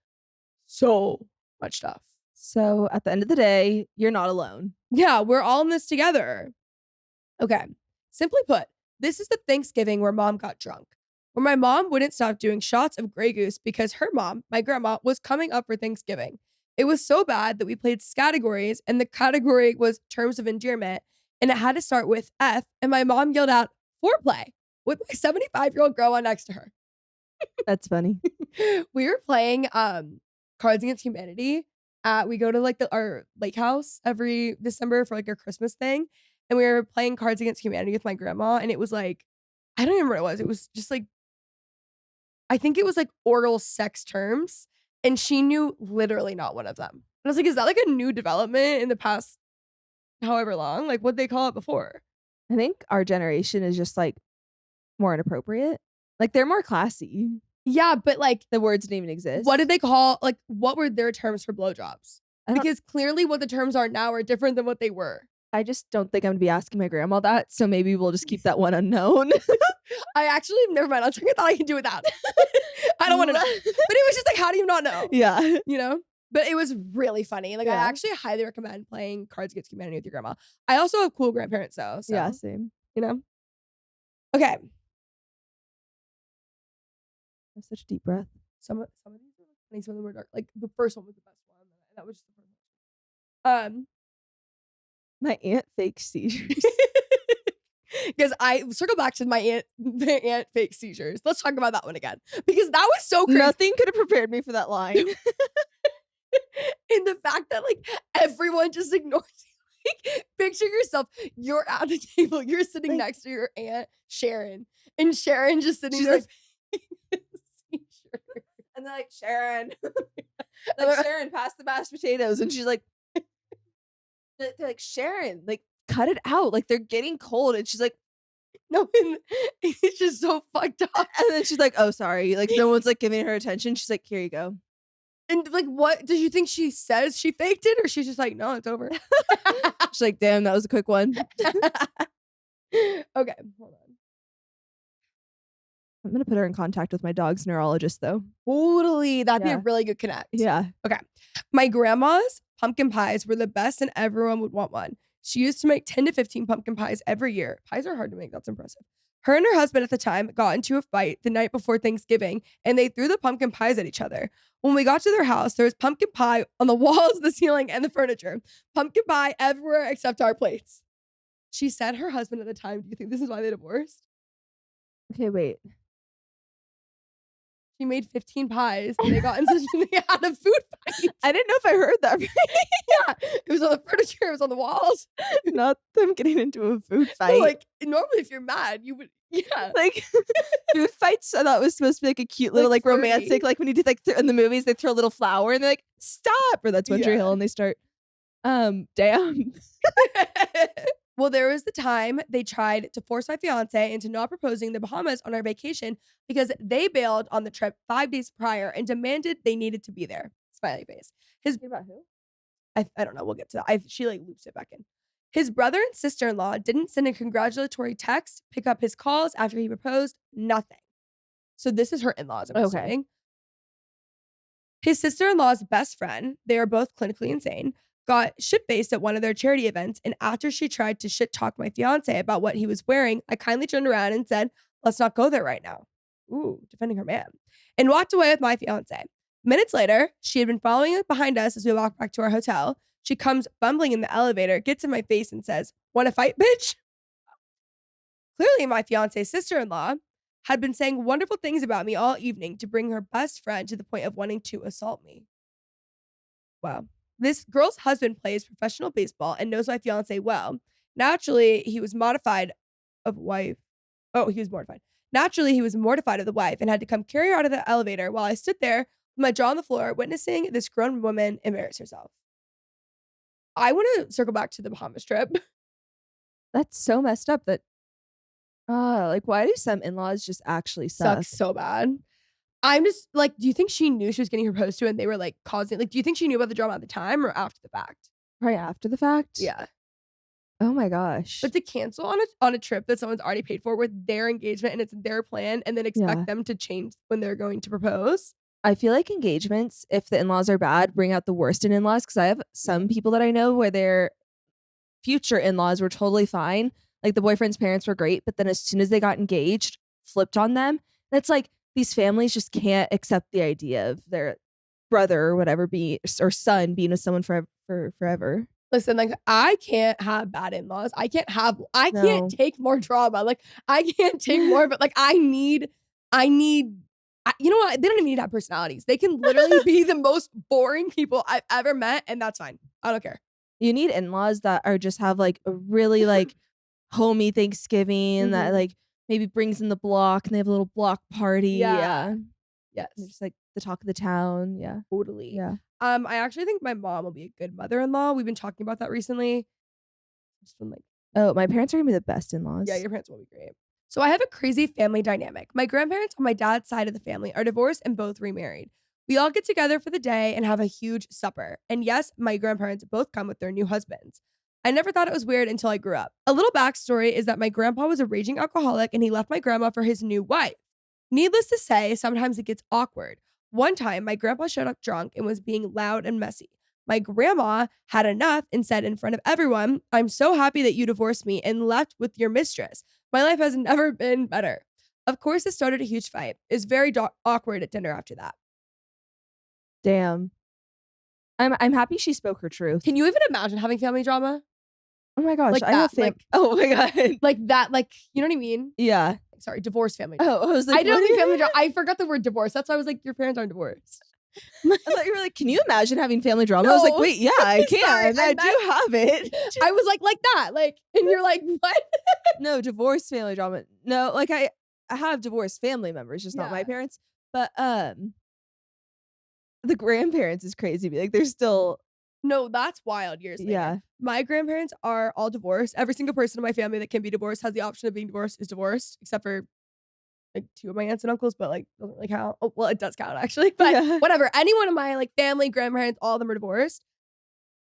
so much stuff. So at the end of the day, you're not alone. Yeah, we're all in this together. Okay. Simply put, this is the Thanksgiving where mom got drunk, where my mom wouldn't stop doing shots of Grey Goose because her mom, my grandma, was coming up for Thanksgiving. It was so bad that we played categories, and the category was terms of endearment, and it had to start with F, and my mom yelled out foreplay with my 75-year-old grandma next to her. That's funny. We were playing Cards Against Humanity. We go to like our lake house every December for like our Christmas thing. And we were playing Cards Against Humanity with my grandma. And it was like, I don't even remember what it was. It was just like, I think it was like oral sex terms. And she knew literally not one of them. And I was like, is that like a new development in the past however long? Like what'd they call it before? I think our generation is just like more inappropriate. Like they're more classy. Yeah, but like the words didn't even exist. What did they call, like, what were their terms for blowjobs? Because clearly what the terms are now are different than what they were. I just don't think I'm gonna be asking my grandma that. So maybe we'll just keep that one unknown. I actually, never mind. I thought I could do without. I don't want to know. But it was just like, how do you not know? Yeah. You know? But it was really funny. Like, I actually highly recommend playing Cards Against Humanity with your grandma. I also have cool grandparents though. So, yeah, same. You know? Okay. That's such a deep breath. Some of these were funny, some of them were dark. Like the first one was the best one. And that was just the first one. My aunt fakes seizures. Because I circle back to my aunt fake seizures. Let's talk about that one again. Because that was so crazy. Nothing could have prepared me for that line. And the fact that like everyone just ignores you. Like, picture yourself, you're at the table, you're sitting next to your aunt Sharon, and Sharon just sitting there. And they're like, Sharon. Like, Sharon, pass the mashed potatoes. And she's like, they're like, Sharon, like, cut it out. Like, they're getting cold. And she's like, no, it's just so fucked up. And then she's like, oh, sorry. Like, no one's like giving her attention. She's like, here you go. And like, what did you think she says? She faked it, or she's just like, no, it's over. She's like, damn, that was a quick one. Okay, hold on. I'm gonna put her in contact with my dog's neurologist though. Totally. That'd be a Yeah. really good connect. Yeah. Okay. My grandma's pumpkin pies were the best and everyone would want one. She used to make 10 to 15 pumpkin pies every year. Pies are hard to make. That's impressive. Her and her husband at the time got into a fight the night before Thanksgiving and they threw the pumpkin pies at each other. When we got to their house, there was pumpkin pie on the walls, the ceiling, and the furniture. Pumpkin pie everywhere except our plates. She said her husband at the time, do you think this is why they divorced? Okay, wait. She made 15 pies and they got in such they had a food fight. I didn't know if I heard that. Yeah. It was on the furniture, it was on the walls. Not them getting into a food No, fight. like normally if you're mad, you would Like food fights, I thought was supposed to be like a cute little Like like romantic, flirty. like when you do like in the movies, they throw a little flower and they're like, stop, or that's One Tree Yeah. Hill, and they start damn. Well, there was the time they tried to force my fiance into not proposing in the Bahamas on our vacation because they bailed on the trip 5 days prior and demanded they needed to be there. Smiley face. About who? I don't know. We'll get to that. She like loops it back in. His brother and sister-in-law didn't send a congratulatory text, pick up his calls after he proposed, nothing. So this is her in-laws, I'm Okay. assuming. His sister-in-law's best friend, they are both clinically insane, got shit-faced at one of their charity events, and after she tried to shit-talk my fiance about what he was wearing, I kindly turned around and said, let's not go there right now. Ooh, defending her man. And walked away with my fiance. Minutes later, she had been following behind us as we walked back to our hotel. She comes bumbling in the elevator, gets in my face and says, "Want to fight, bitch?" Clearly, my fiance's sister-in-law had been saying wonderful things about me all evening to bring her best friend to the point of wanting to assault me. Wow. This girl's husband plays professional baseball and knows my fiance well. Naturally, he was mortified of wife. Oh, he was mortified. Naturally, he was mortified of the wife and had to come carry her out of the elevator while I stood there with my jaw on the floor, witnessing this grown woman embarrass herself. I want to circle back to the Bahamas trip. That's so messed up that like why do some in-laws just actually suck? Sucks so bad. I'm just like, do you think she knew she was getting proposed to and they were like causing, like, do you think she knew about the drama at the time or after the fact? Right after the fact? Yeah. Oh my gosh. But to cancel on a trip that someone's already paid for with their engagement and it's their plan and then expect Yeah. them to change when they're going to propose. I feel like engagements, if the in-laws are bad, bring out the worst in in-laws, because I have some people that I know where their future in-laws were totally fine. Like the boyfriend's parents were great, but then as soon as they got engaged, flipped on them. And it's like these families just can't accept the idea of their brother or whatever or son being with someone forever. Listen, like I can't have bad in-laws. I can't No. take more drama. Like I can't take more of it. Like you know what? They don't even need to have personalities. They can literally be the most boring people I've ever met, and that's fine. I don't care. You need in-laws that are just have like a really like homey Thanksgiving that Mhm. like maybe brings in the block and they have a little block party. Yeah. Yes. They're just like the talk of the town. Yeah. Totally. Yeah. I actually think my mom will be a good mother-in-law. We've been talking about that recently. Just been like, Oh, my parents are gonna be the best in-laws. yeah, your parents will be great. So I have a crazy family dynamic. My grandparents on my dad's side of the family are divorced and both remarried. We all get together for the day and have a huge supper. And yes, my grandparents both come with their new husbands. I never thought it was weird until I grew up. A little backstory is that my grandpa was a raging alcoholic and he left my grandma for his new wife. Needless to say, sometimes it gets awkward. One time, my grandpa showed up drunk and was being loud and messy. My grandma had enough and said in front of everyone, "I'm so happy that you divorced me and left with your mistress. My life has never been better." Of course, this started a huge fight. It was very awkward at dinner after that. Damn. I'm happy she spoke her truth. Can you even imagine having family drama? Oh my gosh. Like I have that, like- oh my god. Like that, like, you know what I mean? Yeah. Sorry, divorce family drama. Oh, I was like, I don't what think do you- family drama. I forgot the word divorce. That's why I was like, your parents aren't divorced. I thought you were like, can you imagine having family drama? I was like, No. wait, yeah, I can. Sorry, I I do have it. I was like that. Like, and you're like, what? No, divorce family drama. No, like I have divorced family members, just not my Yeah. parents. But the grandparents is crazy. Like they're still No, that's wild years later. yeah. My grandparents are all divorced. Every single person in my family that can be divorced has the option of being divorced is divorced, except for like 2 of my aunts and uncles, but like doesn't really count. Oh, well, it does count actually, but Yeah. whatever. Anyone in my like family, grandparents, all of them are divorced.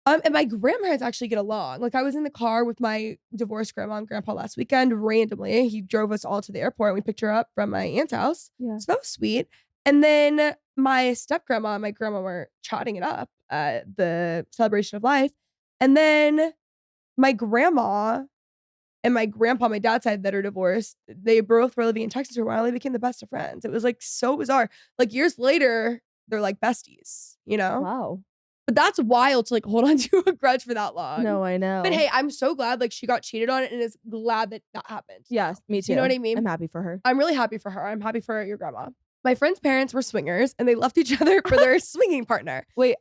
And my grandparents actually get along. Like, I was in the car with my divorced grandma and grandpa last weekend randomly. He drove us all to the airport and we picked her up from my aunt's house. Yeah. So that was sweet. And then my step grandma and my grandma were chatting it up at the celebration of life. And then my grandma and my grandpa, my dad's side that are divorced, they both were living in Texas for a while. They became the best of friends. It was like so bizarre. Like years later, they're like besties, you know? Wow. But that's wild to like hold on to a grudge for that long. No, I know. But hey, I'm so glad like she got cheated on and is glad that that happened. Yeah, me too. You know what I mean? I'm happy for her. I'm really happy for her. I'm happy for your grandma. My friend's parents were swingers and they left each other for their swinging partner. Wait,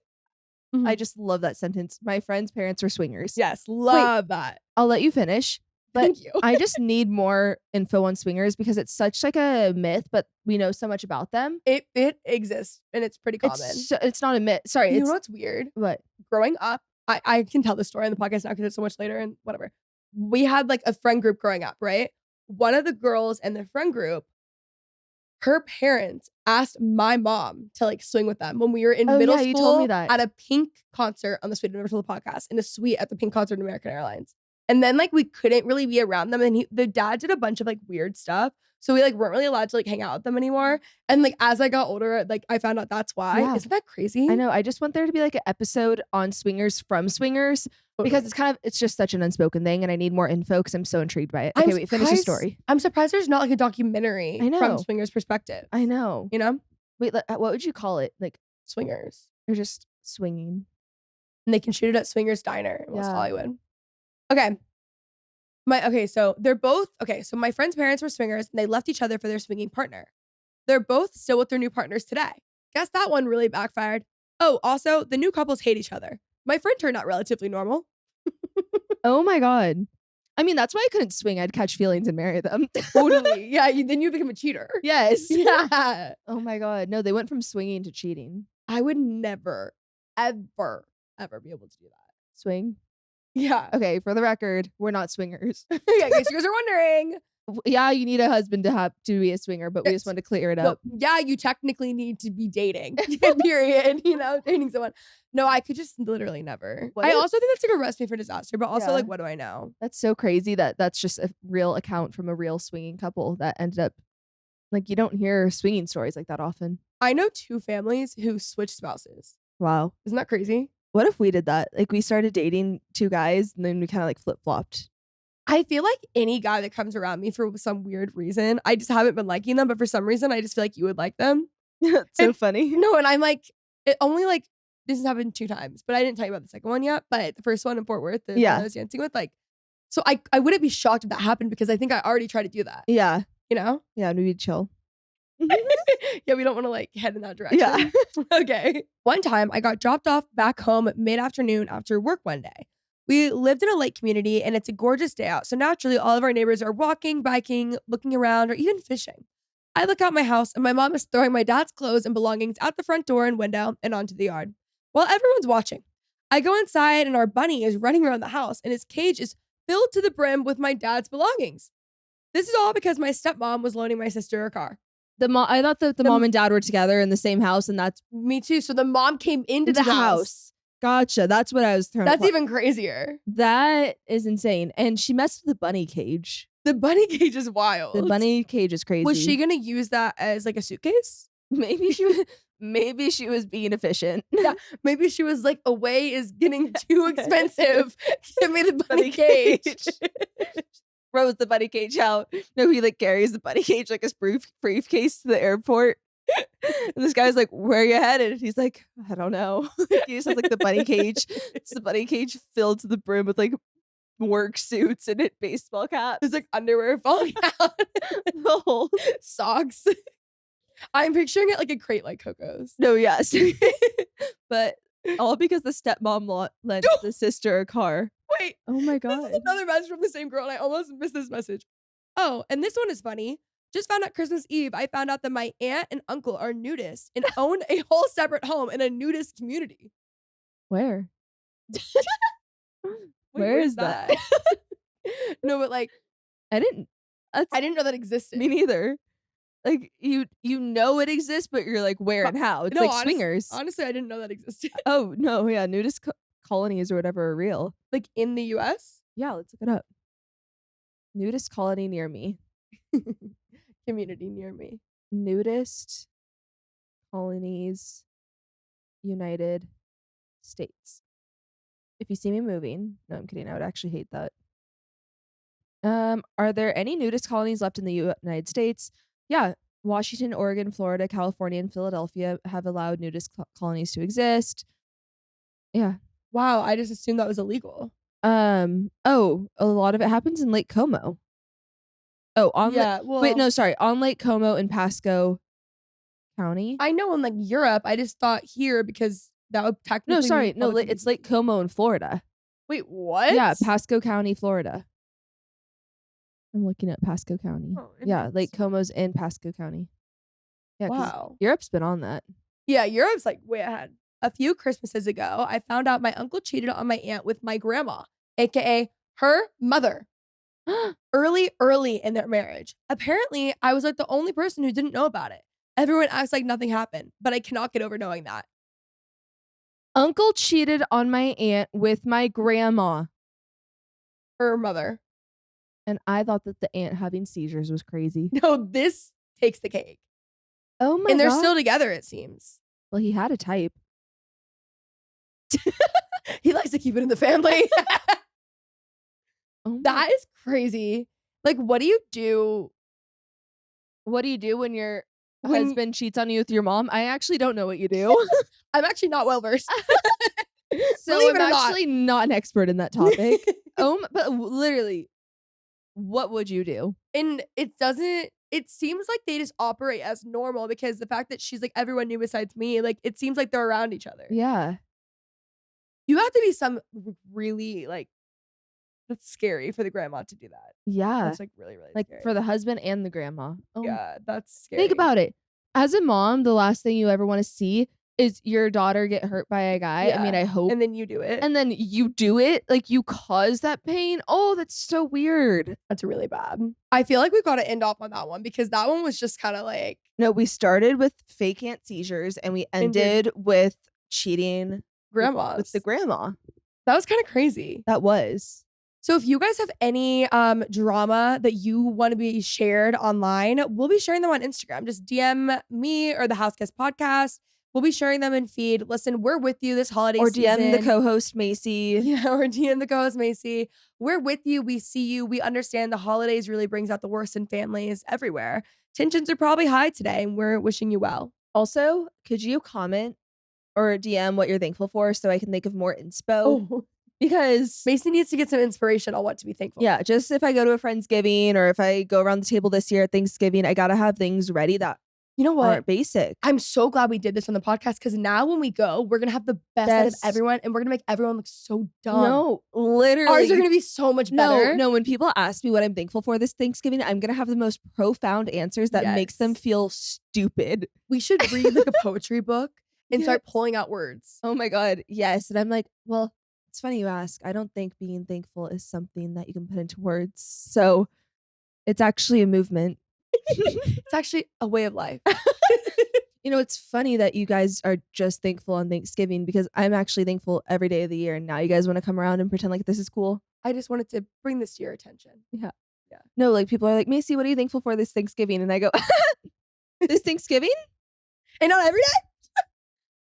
Mhm. I just love that sentence. My friend's parents were swingers. Yes, love that. I'll let you finish. But Thank you. I just need more info on swingers because it's such like a myth, but we know so much about them. It exists and it's pretty common. It's not a myth. Sorry, You it's know what's weird? what? Growing up, I can tell the story on the podcast now because it's so much later and whatever. We had like a friend group growing up, right? One of the girls in the friend group, her parents asked my mom to like swing with them when we were in Oh, middle yeah, you school told me that. at a Pink concert on the Suite Universal podcast in a suite at the Pink concert in American Airlines. And then like we couldn't really be around them. And the dad did a bunch of like weird stuff. So we like weren't really allowed to like hang out with them anymore. And like as I got older, like I found out that's why. Yeah. Isn't that crazy? I know. I just want there to be like an episode on swingers from swingers because it's just such an unspoken thing and I need more info because I'm so intrigued by it. Okay, wait, finish the story. I'm surprised there's not like a documentary I know. from swingers' perspective. I know. You know? Wait, what would you call it? Like Swingers. or just swinging? And they can shoot it at Swingers Diner in West Yeah. Hollywood. Okay. So my friend's parents were swingers and they left each other for their swinging partner. They're both still with their new partners today. Guess that one really backfired. Oh, also, the new couples hate each other. My friend turned out relatively normal. Oh my God. I mean, that's why I couldn't swing. I'd catch feelings and marry them. Totally. Yeah, then you become a cheater. Yes. Yeah. Oh my God. No, they went from swinging to cheating. I would never, ever be able to do that. Swing. Yeah. Okay, for the record, we're not swingers. Yeah, in case you guys are wondering. Yeah, you need a husband to be a swinger, but we just want to clear it No, up. yeah, you technically need to be dating. Period. You know, dating someone. No, I could just literally never. What I if- also think that's like a recipe for disaster, but also Yeah. like, what do I know? That's so crazy that that's just a real account from a real swinging couple that ended up like you don't hear swinging stories like that often. I know 2 families who switch spouses. Wow. Isn't that crazy? What if we did that? Like we started dating 2 guys and then we kind of like flip-flopped. I feel like any guy that comes around me for some weird reason, I just haven't been liking them, but for some reason, I just feel like you would like them. That's so And- funny. No, and I'm like, it only like, this has happened 2 times, but I didn't tell you about the second one yet. But the first one in Fort Worth, the one Yeah. I was dancing with, like, so I wouldn't be shocked if that happened because I think I already tried to do that, Yeah. you know? Yeah, maybe chill. Yeah, we don't want to like head in that direction. Yeah. Okay. One time I got dropped off back home mid-afternoon after work one day. We lived in a lake community and it's a gorgeous day out. So naturally, all of our neighbors are walking, biking, looking around, or even fishing. I look out my house and my mom is throwing my dad's clothes and belongings out the front door and window and onto the yard while everyone's watching. I go inside and our bunny is running around the house and his cage is filled to the brim with my dad's belongings. This is all because my stepmom was loaning my sister a car. I thought that the mom and dad were together in the same house and that's Me too. So the mom came into the house. Gotcha. That's what I was throwing. That's even crazier. That is insane. And she messed with the bunny cage. The bunny cage is wild. The bunny cage is crazy. Was she gonna use that as like a suitcase? Maybe she was being efficient. Yeah. Maybe she was like, away is getting too expensive. Give me the bunny cage. Throws the bunny cage out. No, he like carries the bunny cage like his briefcase to the airport. And this guy's like, where are you headed? And he's like, I don't know. He just has like the bunny cage. It's the bunny cage filled to the brim with like work suits and baseball caps. There's like underwear falling out. The whole Socks. I'm picturing it like a crate like Coco's. no, yes. But all because the stepmom lent the sister a car. Wait, Oh my this god. is another message from the same girl and I almost missed this message. Oh, and this one is funny. Just found out Christmas Eve, I found out that my aunt and uncle are nudists and own a whole separate home in a nudist community. Where? Wait, Where where's is that? No, but like, I didn't know that existed. me neither. Like you know it exists, but you're like where and how? It's No, like swingers. Honestly, I didn't know that existed. Oh no, yeah, nudist colonies or whatever are real. Like in the US? Yeah, let's look it up. Nudist colony near me. Community near me. Nudist colonies, United States. If you see me moving, no, I'm kidding. I would actually hate that. Are there any nudist colonies left in the United States? Yeah, Washington, Oregon, Florida, California, and Philadelphia have allowed nudist colonies to exist. Yeah. Wow, I just assumed that was illegal. Oh, a lot of it happens in Lake Como. Oh, on Yeah, well, wait, no, sorry, on Lake Como in Pasco County. I know in like Europe, I just thought here because that would technically No, be sorry, no, public it's Lake Como in Florida. Wait, what? Yeah, Pasco County, Florida. I'm looking at Pasco County. Oh, Yeah, Lake Como's in Pasco County. Yeah, 'cause wow. Europe's been on that. Yeah, Europe's like way ahead. A few Christmases ago, I found out my uncle cheated on my aunt with my grandma, aka her mother. Early in their marriage. Apparently, I was like the only person who didn't know about it. Everyone acts like nothing happened, but I cannot get over knowing that. Uncle cheated on my aunt with my grandma. Her mother. And I thought that the aunt having seizures was crazy. No, this takes the cake. Oh my And they're God. still together, it seems. Well, he had a type. He likes to keep it in the family. Oh That is crazy. Like, what do you do? What do you do when your When- husband cheats on you with your mom? I actually don't know what you do. I'm actually not well versed. So Believe I'm it or not. actually not an expert in that topic. But literally, what would you do? And it seems like they just operate as normal because the fact that she's like, everyone knew besides me, like, it seems like they're around each other. Yeah. You have to be some really, like, that's scary for the grandma to do that. Yeah. That's like really, really Like scary. for the husband and the grandma. Oh, Yeah, that's scary. think about it. As a mom, the last thing you ever want to see is your daughter get hurt by a guy. I mean, Yeah. I hope. And then you do it. And then you do it. Like you cause that pain. Oh, that's so weird. That's really bad. I feel like we've got to end off on that one because that one was just kind of like No, we started with fake aunt seizures and we ended with cheating grandmas. with the grandma. That was kind of crazy. That was. So if you guys have any drama that you want to be shared online, we'll be sharing them on Instagram. Just DM me or the House Guest Podcast. We'll be sharing them in feed. Listen, we're with you this holiday Or season. DM the co-host Macy. Yeah, or DM the co-host Macy. We're with you. We see you. We understand the holidays really brings out the worst in families everywhere. Tensions are probably high today, and we're wishing you well. Also, could you comment or DM what you're thankful for so I can think of more inspo? Oh, Because Macy needs to get some inspiration on what to be thankful yeah, just if I go to a Friendsgiving or if I go around the table this year at Thanksgiving, I gotta have things ready that You know what? aren't basic. I'm so glad we did this on the podcast because now when we go, we're going to have the best out of everyone and we're going to make everyone look so dumb. No, literally. Ours are going to be so much better. No, when people ask me what I'm thankful for this Thanksgiving, I'm gonna have the most profound answers that makes them Yes. feel stupid. We should read like a poetry book and start Yes. pulling out words. Oh my God, yes. And I'm like, well, it's funny you ask. I don't think being thankful is something that you can put into words. So it's actually a movement. It's actually a way of life. You know, it's funny that you guys are just thankful on Thanksgiving because I'm actually thankful every day of the year. And now you guys want to come around and pretend like this is cool. I just wanted to bring this to your attention. No, like people are like, Macy, what are you thankful for this Thanksgiving? And I go, this Thanksgiving? And not every day?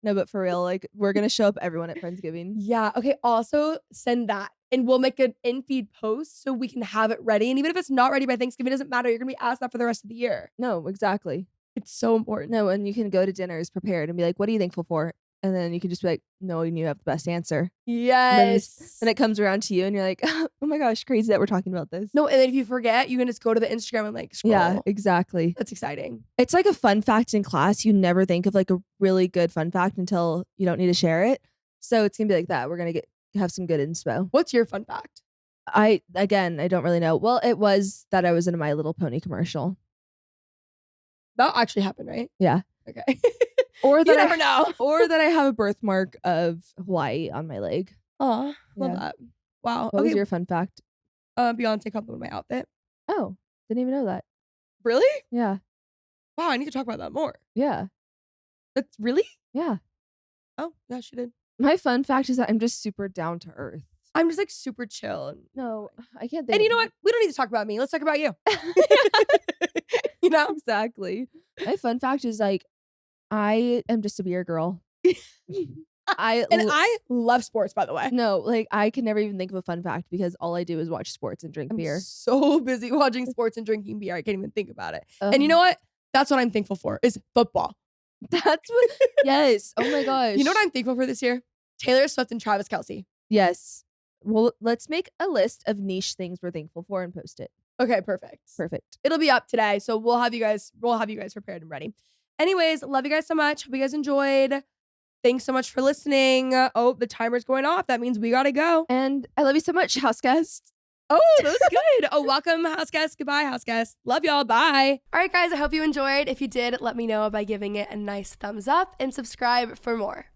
No, but for real, like we're going to show up everyone at Friendsgiving. Yeah. Okay. Also send that and we'll make an in-feed post so we can have it ready. And even if it's not ready by Thanksgiving, it doesn't matter. You're going to be asked that for the rest of the year. No, exactly. It's so important. No, and you can go to dinners prepared and be like, what are you thankful for? And then you can just be like, no, and you have the best answer. Yes. And it comes around to you and you're like, oh my gosh, crazy that we're talking about this. No, and then if you forget, you can just go to the Instagram and like scroll. Yeah, exactly. That's exciting. It's like a fun fact in class. You never think of like a really good fun fact until you don't need to share it. So it's gonna be like that. We're gonna have some good inspo. What's your fun fact? I don't really know. Well, it was that I was in a My Little Pony commercial. That actually happened, right? Yeah. Okay. Or You that never know. or that I have a birthmark of Hawaii on my leg. Aw, love Yeah. that. Wow. What okay. was your fun fact? Beyonce complimented my outfit. Oh, didn't even know that. Really? Yeah. Wow, I need to talk about that more. Yeah. That's really? Yeah. Oh, yeah, she did. My fun fact is that I'm just super down to earth. I'm just like super chill. No, I can't think. And you know what? We don't need to talk about me. Let's talk about you. You know? Exactly. My fun fact is like, I am just a beer girl. I I love sports, by the way. No, like I can never even think of a fun fact because all I do is watch sports and drink beer. So busy watching sports and drinking beer. I can't even think about it. And you know what? That's what I'm thankful for is football. That's what. Yes. Oh my gosh. You know what I'm thankful for this year? Taylor Swift and Travis Kelce. Yes. Well, let's make a list of niche things we're thankful for and post it. Okay, perfect. It'll be up today, so we'll have you guys prepared and ready. Anyways, love you guys so much. Hope you guys enjoyed. Thanks so much for listening. Oh, the timer's going off. That means we gotta go. And I love you so much, house guest. Oh, that was good. Oh, welcome, house guest. Goodbye, house guest. Love y'all. Bye. All right, guys, I hope you enjoyed. If you did, let me know by giving it a nice thumbs up and subscribe for more.